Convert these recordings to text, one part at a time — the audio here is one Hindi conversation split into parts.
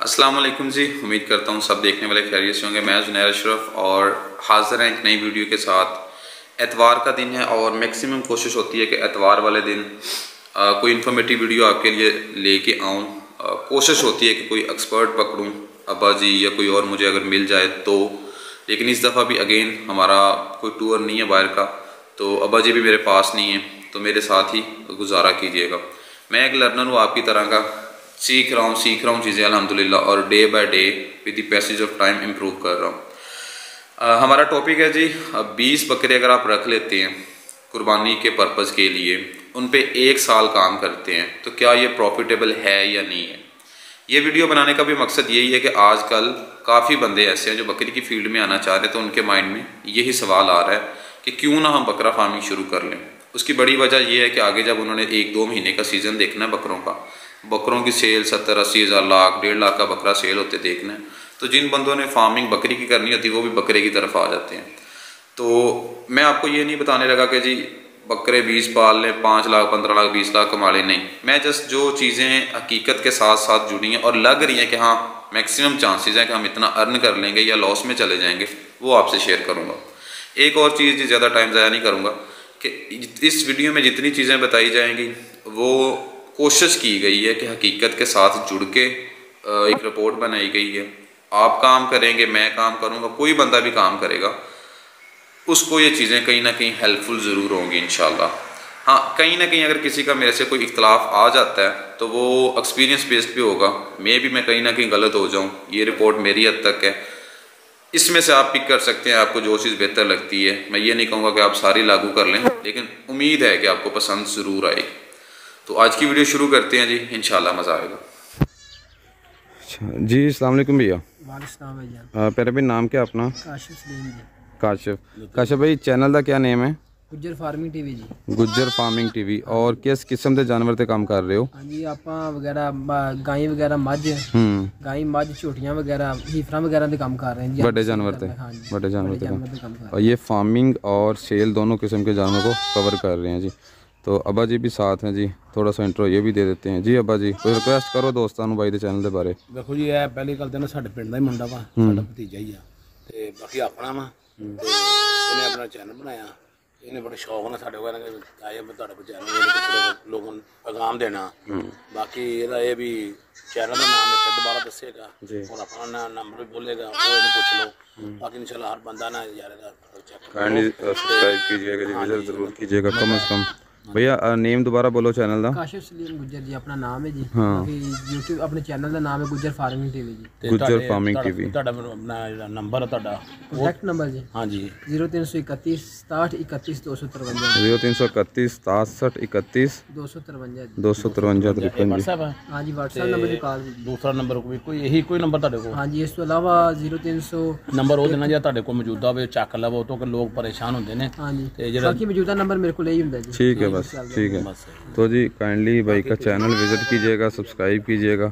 अस्सलाम वालेकुम जी। उम्मीद करता हूँ सब देखने वाले खैरियत से होंगे। मैं जुनैर अशरफ और हाज़िर हैं एक नई वीडियो के साथ। एतवार का दिन है और मैक्सिमम कोशिश होती है कि एतवार वाले दिन कोई इन्फॉर्मेटिव वीडियो आपके लिए लेके आऊँ। कोशिश होती है कि कोई एक्सपर्ट पकड़ूँ, अब्बा जी या कोई और मुझे अगर मिल जाए तो। लेकिन इस दफ़ा भी अगेन हमारा कोई टूर नहीं है बाहर का, तो अब्बा जी भी मेरे पास नहीं है, तो मेरे साथ ही गुजारा कीजिएगा। मैं एक लर्नर हूँ आपकी तरह का, सीख रहा हूँ चीज़ें अल्हम्दुलिल्लाह, और day by day with the passage of time improve कर रहा हूँ। हमारा टॉपिक है जी, 20 बकरे अगर आप रख लेते हैं कुर्बानी के पर्पज़ के लिए, उन पे 1 साल काम करते हैं, तो क्या ये प्रॉफिटेबल है या नहीं है। ये वीडियो बनाने का भी मकसद यही है कि आजकल काफ़ी बंदे ऐसे हैं जो बकरी की फील्ड में आना चाह रहे हैं, तो उनके माइंड में यही सवाल आ रहा है कि क्यों ना हम बकरा फार्मिंग शुरू कर लें। उसकी बड़ी वजह यह है कि आगे जब उन्होंने 1-2 महीने का सीज़न देखना है बकरों की सेल 70-80 हज़ार लाख 1.5 लाख का बकरा सेल होते देखना है, तो जिन बंदों ने फार्मिंग बकरी की करनी होती है वो भी बकरे की तरफ आ जाते हैं। तो मैं आपको ये नहीं बताने लगा कि जी बकरे 20 पाल लें, 5 लाख 15 लाख 20 लाख कमा लें, नहीं। मैं जस्ट जो चीज़ें हकीकत के साथ साथ जुड़ी हैं और लग रही हैं कि हाँ मैक्सिमम चांसेस हैं कि हम इतना अर्न कर लेंगे या लॉस में चले जाएंगे, वो आपसे शेयर करूँगा। एक और चीज़, ज़्यादा टाइम ज़ाया नहीं करूँगा, कि इस वीडियो में जितनी चीज़ें बताई जाएंगी वो कोशिश की गई है कि हकीकत के साथ जुड़ के एक रिपोर्ट बनाई गई है। आप काम करेंगे, मैं काम करूँगा, कोई बंदा भी काम करेगा, उसको ये चीज़ें कहीं ना कहीं हेल्पफुल ज़रूर होंगी इंशाल्लाह। हाँ, कहीं ना कहीं अगर किसी का मेरे से कोई इख्तलाफ आ जाता है तो वो एक्सपीरियंस बेस्ड भी होगा, मैं कहीं ना कहीं गलत हो जाऊँ, ये रिपोर्ट मेरी हद तक है। इसमें से आप पिक कर सकते हैं आपको जो चीज़ बेहतर लगती है। मैं ये नहीं कहूँगा कि आप सारी लागू कर लें, लेकिन उम्मीद है कि आपको पसंद ज़रूर आएगी। तो आज की वीडियो शुरू करते हैं जी, इंशाल्लाह मज़ा आएगा। अच्छा जी, अस्सलाम वालेकुम भैया। वालेकुम भैया। पहले भी नाम क्या अपना? काशिफ सलीम जी। काशिफ भाई, चैनल का क्या नेम है? Gujjar farming TV ji. Gujjar farming TV. और किस किस्म के जानवर ते काम कर रहे हो? हाँ जी, आप वगैरह गाय वगैरह मझ, गाय मझ झोटियां वगैरह हीफरा वगैरह के काम कर रहे हैं जी। बड़े जानवर थे, हाँ जी, बड़े जानवर थे काम कर। और ये फार्मिंग और सेल दोनों किस्म के जानवरों को कवर कर रहे हैं जी। तो अब्बा जी भी साथ हैं जी, थोड़ा सा इंट्रो ये भी दे देते हैं जी। अब्बा जी कोई रिक्वेस्ट करो दोस्तों भाई के चैनल के बारे। देखो जी, ये पहली गल तो ना साडे पिंड दा ही मुंडा वा, साडा भतीजा ही आ, ते बाकी अपना वा, ते इहने अपना चैनल बनाया। इन्हें बड़े शौक ना साडे कोल आए मैं तुहाडे चैनल लोगों पैगाम देना। बाकी ਇਹਦਾ ਇਹ भी चैनल का नाम है फिर दोबारा दसेगा और अपना नंबर भी बोलेगा, वो इन्हें पूछ लो। बाकी इंशाल्लाह हर बंदा ना यार काइंडली सब्सक्राइब कीजिएगा जी, विजिट जरूर कीजिएगा कम से कम। भैया नेम दोबारा बोलो चैनल का। काशिफ सलीम गुज्जर जी अपना नाम है जी। हाँ, यूट्यूब अपने चैनल का नाम है Gujjar farming TV ji. Gujjar farming TV. ਤੁਹਾਡਾ ਆਪਣਾ ਨੰਬਰ ਹੈ ਤੁਹਾਡਾ कॉन्टैक्ट नंबर जी। हाँ जी 0331 67 31 253 0331 67 31 253 253 53 व्हाट्सएप है। हाँ जी, व्हाट्सएप नंबर जी। कॉल दूसरा नंबर कोई यही कोई नंबर ਤੁਹਾਡੇ ਕੋਲ? हाँ जी, इस तो अलावा 0300 ਨੰਬਰ ਉਹ ਦੇਣਾ ਜਿਹੜਾ ਤੁਹਾਡੇ ਕੋਲ ਮੌਜੂਦਾ ਹੋਵੇ, ਚੱਕ ਲਵੋ ਤੋਂ ਕਿ ਲੋਕ ਪਰੇਸ਼ਾਨ ਹੁੰਦੇ ਨੇ। हाँ जी, ਤੇ ਜਿਹੜਾ बाकी मौजूदा नंबर मेरे को यही ਹੁੰਦਾ जी। ठीक है, बस ठीक है। तो जी काइंडली भाई का चैनल विज़िट कीजिएगा, सब्सक्राइब कीजिएगा।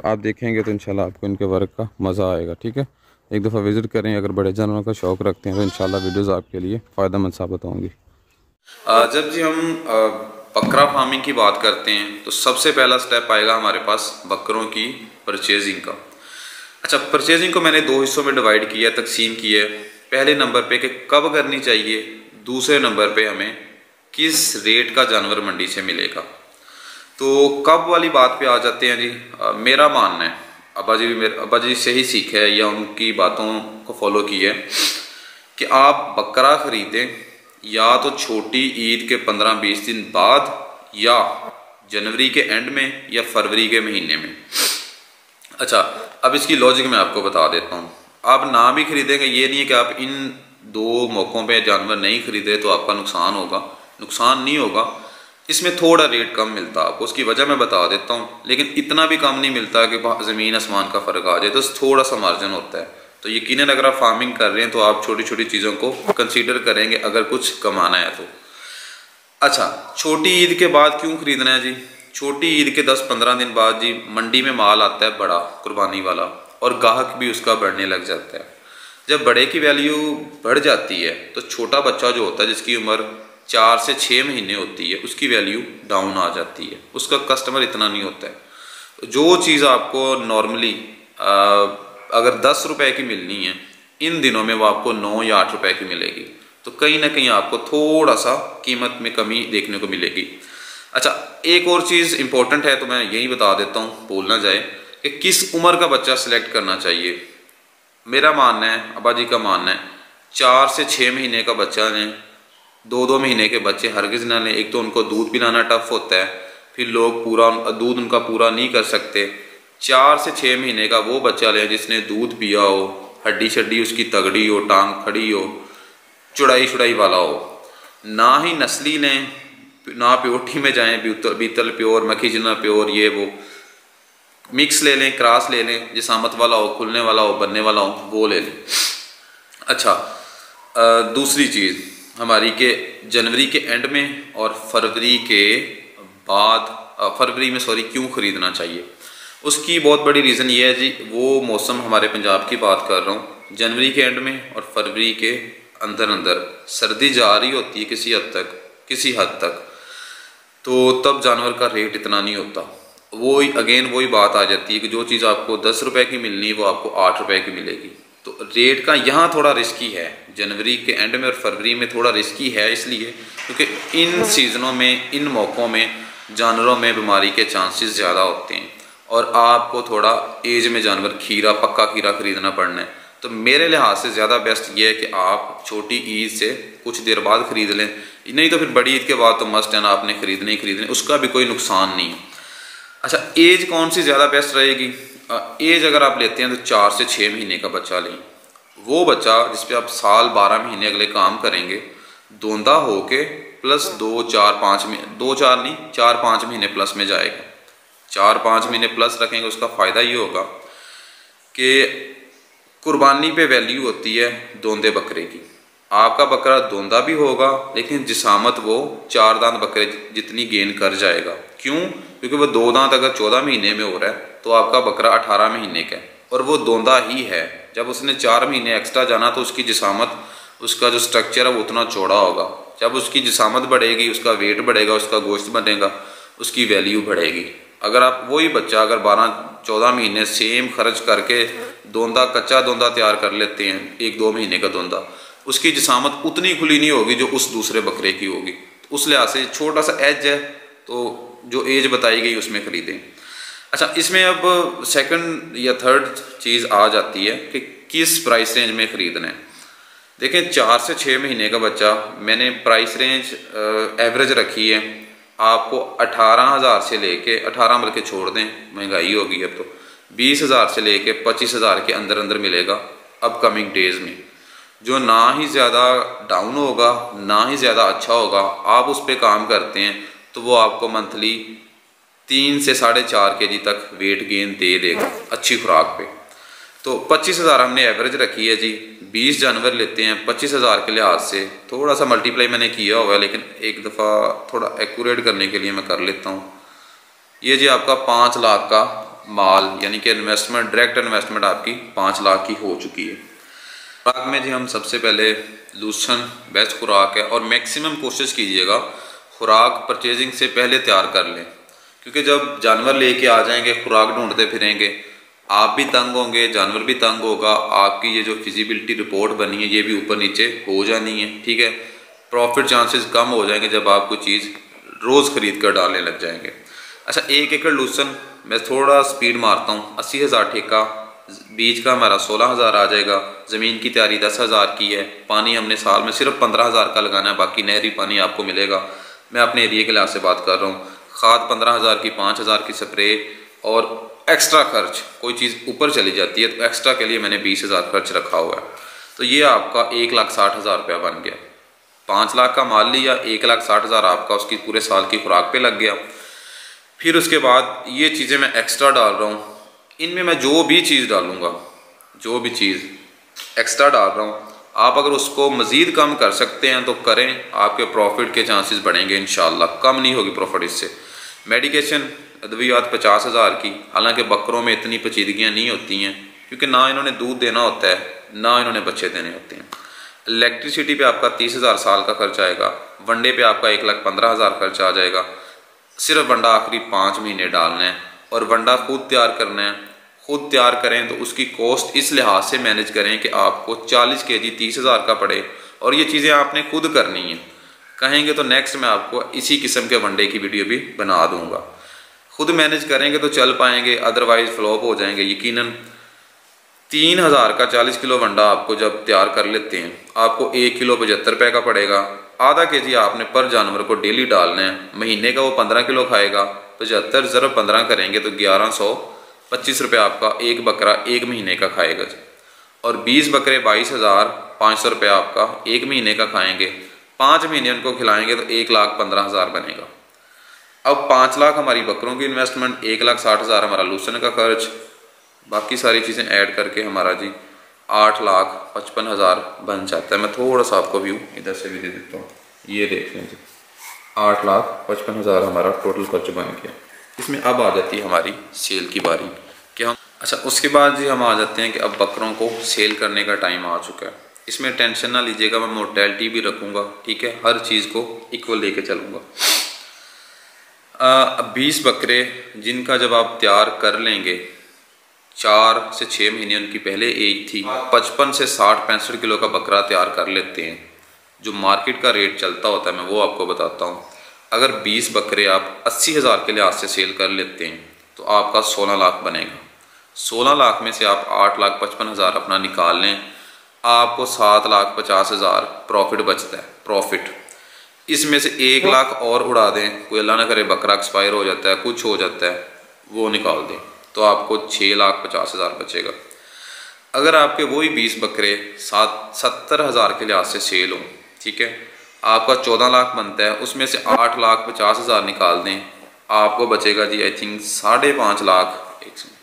आप देखेंगे तो इंशाल्लाह आपको इनके वर्क का मज़ा आएगा। ठीक है, एक दफ़ा विज़िट करें। अगर बड़े जानवरों का शौक़ रखते हैं तो इंशाल्लाह वीडियोज़ आपके लिए फ़ायदेमंद साबित होंगी। जब जी हम बकरा फार्मिंग की बात करते हैं तो सबसे पहला स्टेप आएगा हमारे पास बकरों की परचेजिंग का। अच्छा, परचेजिंग को मैंने 2 हिस्सों में डिवाइड किया, तकसीम की है। पहले नंबर पे कि कब करनी चाहिए, दूसरे नंबर पे हमें किस रेट का जानवर मंडी से मिलेगा। तो कब वाली बात पे आ जाते हैं जी। मेरा मानना है, अब्बा जी से ही सीखा है या उनकी बातों को फॉलो किया है कि आप बकरा ख़रीदें या तो छोटी ईद के 15-20 दिन बाद, या जनवरी के एंड में, या फरवरी के महीने में। अच्छा, अब इसकी लॉजिक मैं आपको बता देता हूँ। आप ना भी खरीदेंगे, ये नहीं है कि आप इन 2 मौक़ों पे जानवर नहीं खरीदे तो आपका नुकसान होगा। नुकसान नहीं होगा, इसमें थोड़ा रेट कम मिलता है आपको, उसकी वजह मैं बता देता हूँ। लेकिन इतना भी कम नहीं मिलता कि ज़मीन आसमान का फ़र्क आ जाए, तो थोड़ा सा मार्जिन होता है। तो यकीनन अगर आप फार्मिंग कर रहे हैं तो आप छोटी छोटी चीज़ों को कंसीडर करेंगे अगर कुछ कमाना है तो। अच्छा, छोटी ईद के बाद क्यों ख़रीदना है जी। छोटी ईद के 10-15 दिन बाद जी मंडी में माल आता है बड़ा कुर्बानी वाला, और गाहक भी उसका बढ़ने लग जाता है। जब बड़े की वैल्यू बढ़ जाती है तो छोटा बच्चा जो होता है, जिसकी उम्र 4 से 6 महीने होती है, उसकी वैल्यू डाउन आ जाती है, उसका कस्टमर इतना नहीं होता है। तो जो चीज़ आपको नॉर्मली अगर 10 रुपए की मिलनी है, इन दिनों में वो आपको 9 या 8 रुपए की मिलेगी। तो कहीं ना कहीं आपको थोड़ा सा कीमत में कमी देखने को मिलेगी। अच्छा, एक और चीज़ इंपॉर्टेंट है तो मैं यही बता देता हूँ, भूल ना जाए, कि किस उम्र का बच्चा सिलेक्ट करना चाहिए। मेरा मानना है, अब्बा जी का मानना है, 4 से 6 महीने का बच्चा लें, 2-2 महीने के बच्चे हरगिज़ ना लें। एक तो उनको दूध पिलाना टफ होता है, फिर लोग पूरा दूध उनका पूरा नहीं कर सकते। 4 से 6 महीने का वो बच्चा लें जिसने दूध पिया हो, हड्डी शड्डी उसकी तगड़ी हो, टांग खड़ी हो, चुड़ाई वाला हो। ना ही नस्ली लें, ना प्योरिटी में जाएं, बीतल प्योर, मखीजना प्योर, ये वो मिक्स ले लें, क्रॉस ले लें, जिसामत वाला हो, खुलने वाला हो, बनने वाला हो, वो ले लें। अच्छा, दूसरी चीज़ हमारी के जनवरी के एंड में और फरवरी के बाद, फरवरी में सॉरी, क्यों ख़रीदना चाहिए, उसकी बहुत बड़ी रीज़न ये है जी, वो मौसम हमारे पंजाब की बात कर रहा हूँ, जनवरी के एंड में और फरवरी के अंदर सर्दी जा रही होती है किसी हद तक, तो तब जानवर का रेट इतना नहीं होता। वही बात आ जाती है कि जो चीज़ आपको 10 रुपए की मिलनी है वो आपको 8 रुपए की मिलेगी। तो रेट का यहाँ थोड़ा रिस्की है, जनवरी के एंड में और फरवरी में थोड़ा रिस्की है, इसलिए क्योंकि इन सीज़नों में, इन मौक़ों में जानवरों में बीमारी के चांसेस ज़्यादा होते हैं और आपको थोड़ा एज में जानवर पक्का खीरा ख़रीदना पड़ना है। तो मेरे लिहाज से ज़्यादा बेस्ट ये है कि आप छोटी ईद से कुछ देर बाद ख़रीद लें, नहीं तो फिर बड़ी ईद के बाद तो मस्ट है ना, आपने ख़रीदने ही ख़रीदने, उसका भी कोई नुकसान नहीं है। अच्छा, एज कौन सी ज़्यादा बेस्ट रहेगी? एज अगर आप लेते हैं तो 4 से 6 महीने का बच्चा लें। वो बच्चा जिस पे आप साल 12 महीने अगले काम करेंगे, दोंदा होके प्लस 2-4-5 महीने प्लस में जाएगा। 4-5 महीने प्लस रखेंगे, उसका फ़ायदा ये होगा कि कुर्बानी पे वैल्यू होती है दोंदे बकरे की। आपका बकरा दोंदा भी होगा लेकिन जिसामत वो 4 दांत बकरे जितनी गेन कर जाएगा। क्यों? क्योंकि वो 2 दांत अगर 14 महीने में हो रहा है तो आपका बकरा 18 महीने का है और वो दोंदा ही है। जब उसने 4 महीने एक्स्ट्रा जाना तो उसकी जिसामत, उसका जो स्ट्रक्चर है वो उतना चौड़ा होगा। जब उसकी जिसामत बढ़ेगी, उसका वेट बढ़ेगा, उसका गोश्त बनेगा, उसकी वैल्यू बढ़ेगी। अगर आप वही बच्चा अगर 12-14 महीने सेम खर्च करके कच्चा दोंदा तैयार कर लेते हैं, 1-2 महीने का दोंदा, उसकी जिसामत उतनी खुली नहीं होगी जो उस दूसरे बकरे की होगी। तो उस लिहाज से छोटा सा एज है, तो जो एज बताई गई उसमें ख़रीदें। अच्छा, इसमें अब सेकंड या थर्ड चीज़ आ जाती है कि किस प्राइस रेंज में ख़रीदना है। देखें, 4 से 6 महीने का बच्चा, मैंने प्राइस रेंज एवरेज रखी है आपको 18,000 से लेके 18 बल्कि छोड़ दें, महंगाई होगी अब तो 20,000 से लेके 25,000 के अंदर मिलेगा अपकमिंग डेज़ में, जो ना ही ज़्यादा डाउन होगा ना ही ज़्यादा अच्छा होगा। आप उस पर काम करते हैं तो वो आपको मंथली 3 से 4.5 kg तक वेट गेन दे देगा अच्छी खुराक पे। तो 25,000 हमने एवरेज रखी है जी। 20 जानवर लेते हैं 25,000 के लिहाज से, थोड़ा सा मल्टीप्लाई मैंने किया हुआ है लेकिन एक दफ़ा थोड़ा एक्यूरेट करने के लिए मैं कर लेता हूँ। ये जी आपका 5 लाख का माल, यानी कि इन्वेस्टमेंट, डायरेक्ट इन्वेस्टमेंट आपकी 5 लाख की हो चुकी है। खुराक में जी हम सबसे पहले लूसन बेस्ट खुराक है और मैक्सिमम कोशिश कीजिएगा खुराक परचेजिंग से पहले तैयार कर लें, क्योंकि जब जानवर लेके आ जाएंगे खुराक ढूंढते फिरेंगे, आप भी तंग होंगे, जानवर भी तंग होगा, आपकी ये जो फिजिबिलिटी रिपोर्ट बनी है ये भी ऊपर नीचे हो जानी है। ठीक है, प्रॉफिट चांसेस कम हो जाएंगे जब आप कोई चीज़ रोज़ खरीद कर डालने लग जाएंगे। अच्छा, 1 एकड़ लूसन मैं थोड़ा स्पीड मारता हूँ, 80,000 ठेका, बीज का हमारा 16,000 आ जाएगा, ज़मीन की तैयारी 10,000 की है, पानी हमने साल में सिर्फ 15,000 का लगाना है, बाकी नहरी पानी आपको मिलेगा। मैं अपने एरिया के लिहाज से बात कर रहा हूँ। खाद 15,000 की, 5,000 की स्प्रे और एक्स्ट्रा खर्च, कोई चीज़ ऊपर चली जाती है तो एक्स्ट्रा के लिए मैंने 20,000 खर्च रखा हुआ है। तो ये आपका 1,60,000 रुपया बन गया। 5 लाख का माल लिया, 1,60,000 आपका उसकी पूरे साल की खुराक पे लग गया। फिर उसके बाद ये चीज़ें मैं एक्स्ट्रा डाल रहा हूँ, इनमें मैं जो भी चीज़ डालूँगा, जो भी चीज़ एक्स्ट्रा डाल रहा हूँ, आप अगर उसको मज़ीद कम कर सकते हैं तो करें, आपके प्रॉफिट के चांसेस बढ़ेंगे इंशाल्लाह। कम नहीं होगी प्रॉफिट इससे। मेडिकेशन अद्वियात 50,000 की, हालांकि बकरों में इतनी पेचीदगियाँ नहीं होती हैं क्योंकि ना इन्होंने दूध देना होता है ना इन्होंने बच्चे देने होते हैं। इलेक्ट्रिसिटी पे आपका 30,000 साल का खर्च आएगा, वनडे पे आपका 1,15,000 खर्च आ जाएगा। सिर्फ वंडा आखिरी 5 महीने डालना है और वंडा खुद तैयार करना है, खुद तैयार करें तो उसकी कॉस्ट इस लिहाज से मैनेज करें कि आपको 40 kg 30,000 का पड़े, और ये चीज़ें आपने खुद करनी है। कहेंगे तो नेक्स्ट मैं आपको इसी किस्म के वनडे की वीडियो भी बना दूंगा। खुद मैनेज करेंगे तो चल पाएंगे, अदरवाइज फ्लॉप हो जाएंगे यकीनन। 3,000 का 40 किलो वंडा आपको जब तैयार कर लेते हैं, आपको 1 किलो 75 रुपये का पड़ेगा। आधा kg आपने पर जानवर को डेली डालना है, महीने का वो 15 किलो खाएगा, 75 ज़रब 15 करेंगे तो 1125 रुपये आपका एक बकरा एक महीने का खाएगा जी। और 20 बकरे 22,500 रुपये आपका एक महीने का खाएंगे। 5 महीने उनको खिलाएंगे तो 1,15,000 बनेगा। अब 5 लाख हमारी बकरों की इन्वेस्टमेंट, 1,60,000 हमारा लूसन का खर्च, बाकी सारी चीज़ें ऐड करके हमारा जी 8,55,000 बन जाता है। मैं थोड़ा सा आपको व्यू इधर से भी दे देता हूँ, ये देख लें जी 8,55,000 हमारा टोटल खर्च बन गया। इसमें अब आ जाती है हमारी सेल की बारी कि हम उसके बाद जी हम आ जाते हैं कि अब बकरों को सेल करने का टाइम आ चुका है। इसमें टेंशन ना लीजिएगा, मैं मोर्टेलिटी भी रखूँगा, ठीक है, हर चीज़ को इक्वल लेके चलूँगा। 20 बकरे जिनका जब आप तैयार कर लेंगे, 4 से 6 महीने उनकी पहले एज थी, 55 से 60-65 किलो का बकरा तैयार कर लेते हैं। जो मार्केट का रेट चलता होता है मैं वो आपको बताता हूँ। अगर 20 बकरे आप 80,000 के लिहाज से सेल कर लेते हैं तो आपका 16 लाख बनेगा। 16 लाख में से आप 8,55,000 अपना निकाल लें, आपको 7,50,000 प्रॉफिट बचता है। प्रॉफिट इसमें से 1 लाख और उड़ा दें, कोई अल्लाह ना करे बकरा एक्सपायर हो जाता है, कुछ हो जाता है, वो निकाल दें तो आपको 6,50,000 बचेगा। अगर आपके वही 20 बकरे 70,000 के लिहाज से सेल हों, ठीक है, आपका 14 लाख बनता है, उसमें से 8,50,000 निकाल दें, आपको बचेगा जी I think 5.5 lakh.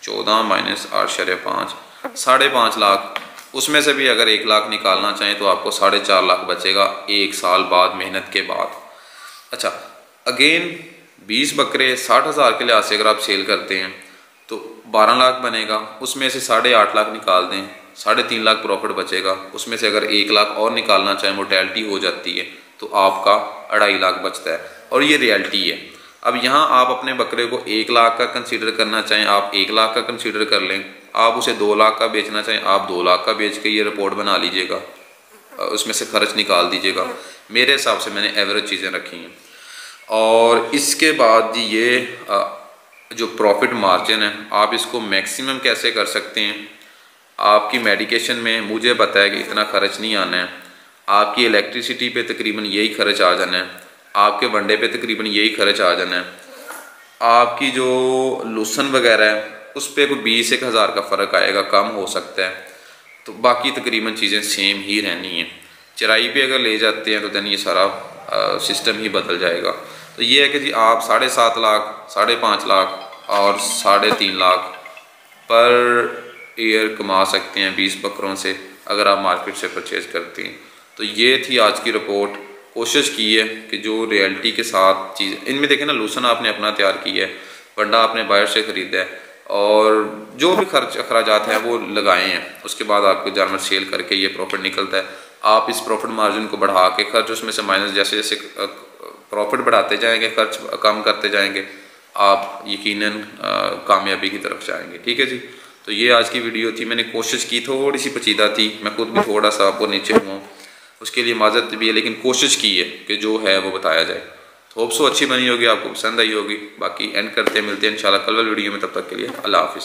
14 minus 8.5 5.5 lakh. उसमें से भी अगर 1 लाख निकालना चाहें तो आपको 4.5 लाख बचेगा 1 साल बाद मेहनत के बाद। अच्छा, अगेन 20 बकरे 60,000 के लिहाज से अगर आप सेल करते हैं तो 12 लाख बनेगा, उसमें से 8.5 लाख निकाल दें, 3.5 लाख प्रॉफिट बचेगा। उसमें से अगर 1 लाख और निकालना चाहें, मोर्टेलिटी हो जाती है, तो आपका 2.5 लाख बचता है। और ये रियलिटी है। अब यहाँ आप अपने बकरे को 1 लाख का कंसीडर करना चाहें, आप 1 लाख का कंसीडर कर लें। आप उसे 2 लाख का बेचना चाहें, आप 2 लाख का बेच के ये रिपोर्ट बना लीजिएगा, उसमें से खर्च निकाल दीजिएगा। मेरे हिसाब से मैंने एवरेज चीज़ें रखी हैं। और इसके बाद जी ये जो प्रॉफिट मार्जिन है, आप इसको मैक्सिमम कैसे कर सकते हैं। आपकी मेडिकेशन में मुझे पता है कि इतना खर्च नहीं आना है, आपकी इलेक्ट्रिसिटी पे तकरीबन यही खर्च आ जाना है, आपके वनडे पे तकरीबन यही खर्च आ जाना है, आपकी जो लूसन वगैरह है उस पर कोई 20-1 हज़ार का फ़र्क आएगा, कम हो सकता है, तो बाकी तकरीबन चीज़ें सेम ही रहनी हैं। चराई पे अगर ले जाते हैं तो दैन ये सारा सिस्टम ही बदल जाएगा। तो ये है कि जी आप 7.5 लाख 5.5 लाख और 3.5 लाख पर ईयर कमा सकते हैं 20 बकरों से, अगर आप मार्केट से परचेज़ करते हैं। तो ये थी आज की रिपोर्ट। कोशिश की है कि जो रियलिटी के साथ चीज़ इनमें देखें ना, लूसन आपने अपना तैयार किया है, वंडा आपने बाहर से ख़रीदा है, और जो भी खर्च अखराजात हैं वो लगाए हैं, उसके बाद आपको जानवर सेल करके ये प्रॉफिट निकलता है। आप इस प्रॉफिट मार्जिन को बढ़ा के खर्च उसमें से माइनस, जैसे जैसे प्रॉफिट बढ़ाते जाएंगे, खर्च कम करते जाएंगे, आप यकीनन कामयाबी की तरफ जाएंगे। ठीक है जी, तो ये आज की वीडियो थी। मैंने कोशिश की, थोड़ी सी पेचीदा थी, मैं खुद भी थोड़ा सा आपको नीचे हुआ, उसके लिए माजरत भी है, लेकिन कोशिश की है कि जो है वो बताया जाए। होप सो अच्छी बनी होगी, आपको पसंद आई होगी। बाकी एंड करते हैं, मिलते हैं इंशाल्लाह कल वाली वीडियो में। तब तक के लिए अल्लाह हाफिज़।